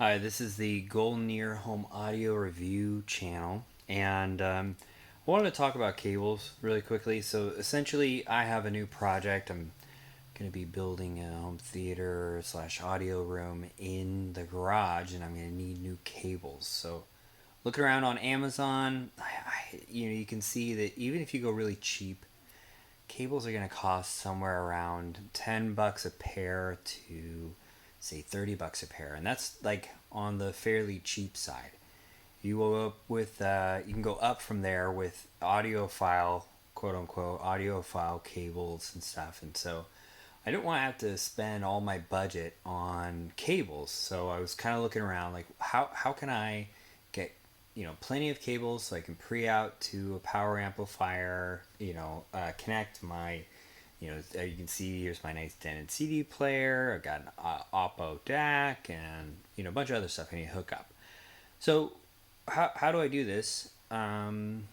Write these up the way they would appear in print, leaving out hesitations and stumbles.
Hi, this is the Golden Ear Home Audio Review channel, and I wanted to talk about cables really quickly. So essentially, I have a new project. I'm going to be building a home theater slash audio room in the garage, and I'm going to need new cables. So looking around on Amazon, you can see that even if you go really cheap, cables are going to cost somewhere around $10 a pair to say $30 a pair, and that's like on the fairly cheap side. You will up with you can go up from there with audiophile, quote unquote audiophile cables and stuff. And so I didn't want to have to spend all my budget on cables, so I was kind of looking around like how can I get plenty of cables so I can pre-out to a power amplifier, connect my, you can see here's my nice dented CD player. I've got an Oppo DAC and a bunch of other stuff I need to hook up. So how do I do this and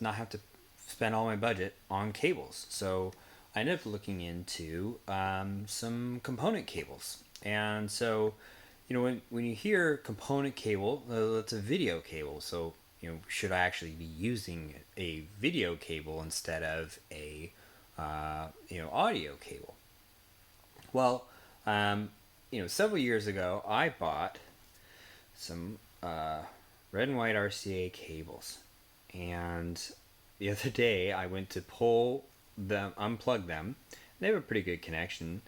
not have to spend all my budget on cables? So I ended up looking into some component cables. And so, when you hear component cable, it's a video cable. So, should I actually be using a video cable instead of a, audio cable? Well, several years ago, I bought some red and white RCA cables. And the other day, I went to pull them, unplug them. They have a pretty good connection.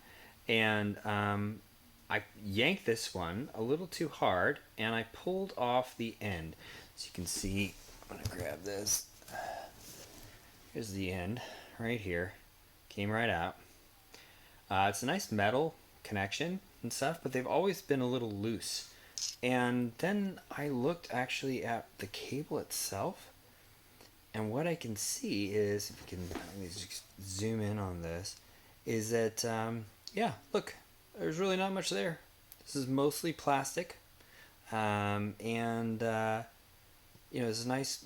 And I yanked this one a little too hard, and I pulled off the end. So you can see, I'm going to grab this. Here's the end right here. Came right out. It's a nice metal connection and stuff, but they've always been a little loose. And then I looked actually at the cable itself, and what I can see is, if you can, let me just zoom in on this, is that, yeah, look, there's really not much there. This is mostly plastic, and there's a nice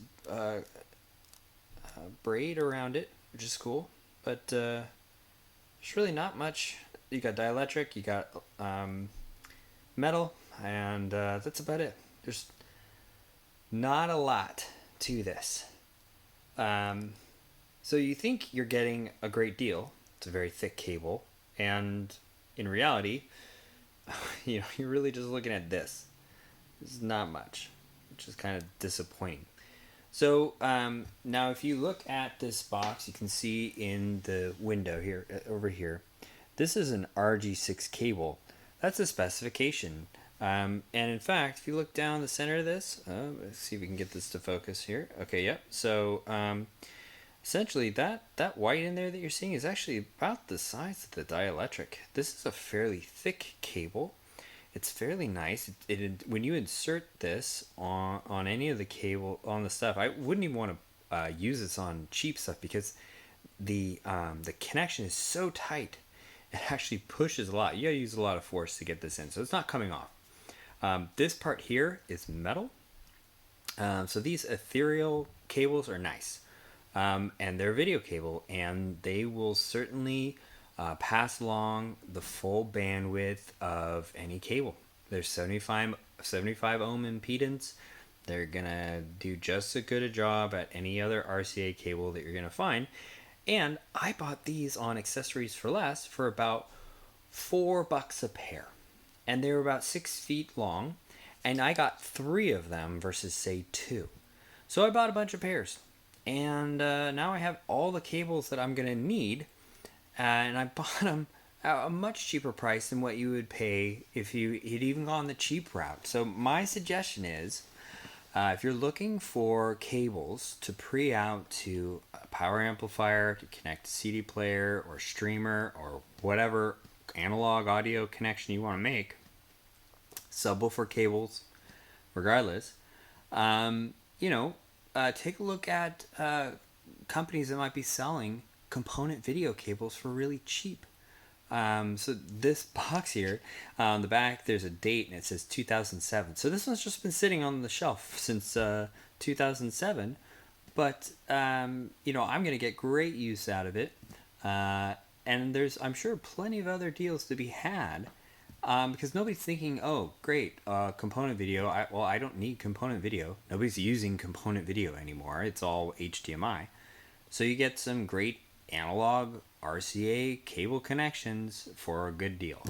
braid around it, which is cool, but there's really not much. You got dielectric, you got metal, and that's about it. There's not a lot to this. So you think you're getting a great deal. It's a very thick cable, and in reality, you're really just looking at this. There's not much, which is kind of disappointing. So now if you look at this box, you can see in the window here, over here, this is an RG6 cable. That's a specification. And in fact, if you look down the center of this, let's see if we can get this to focus here. Okay, yep. So essentially that white in there that you're seeing is actually about the size of the dielectric. This is a fairly thick cable. It's fairly nice. When you insert this on any of the cable on the stuff, I wouldn't even want to use this on cheap stuff because the connection is so tight. It actually pushes a lot. You gotta use a lot of force to get this in, so it's not coming off. This part here is metal. So these ethereal cables are nice. And they're video cable, and they will certainly pass along the full bandwidth of any cable. There's 75 ohm impedance. They're gonna do just as good a job at any other RCA cable that you're gonna find. And I bought these on Accessories for Less for about $4 a pair, and they were about 6 feet long, and I got 3 of them versus say 2. So I bought a bunch of pairs, and now I have all the cables that I'm gonna need, and I bought them at a much cheaper price than what you would pay if you had even gone the cheap route. So my suggestion is, if you're looking for cables to pre-out to a power amplifier, to connect a CD player or streamer or whatever analog audio connection you want to make, subwoofer cables, regardless, take a look at companies that might be selling component video cables for really cheap. So this box here, on the back, there's a date and it says 2007. So this one's just been sitting on the shelf since 2007. But, I'm going to get great use out of it. And there's, I'm sure, plenty of other deals to be had. because nobody's thinking, oh, great, component video. I don't need component video. Nobody's using component video anymore. It's all HDMI. So you get some great analog RCA cable connections for a good deal.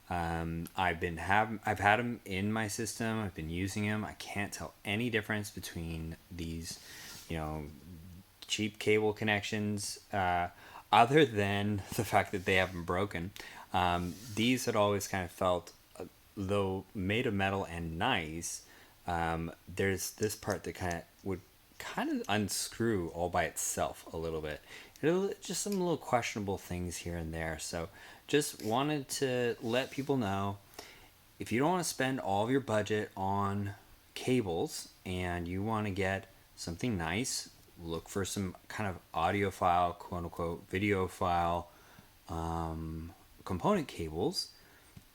I've had them in my system. I've been using them. I can't tell any difference between these, you know, cheap cable connections, other than the fact that they haven't broken. These had always kind of felt, though made of metal and nice, there's this part that would kind of unscrew all by itself a little bit. Just some little questionable things here and there. So just wanted to let people know, if you don't want to spend all of your budget on cables and you want to get something nice, look for some kind of audiophile, quote unquote, videophile component cables,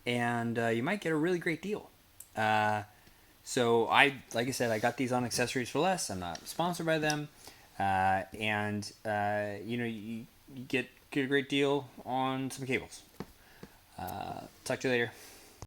and you might get a really great deal. So like I said, I got these on Accessories for Less. I'm not sponsored by them, and you get a great deal on some cables. Talk to you later.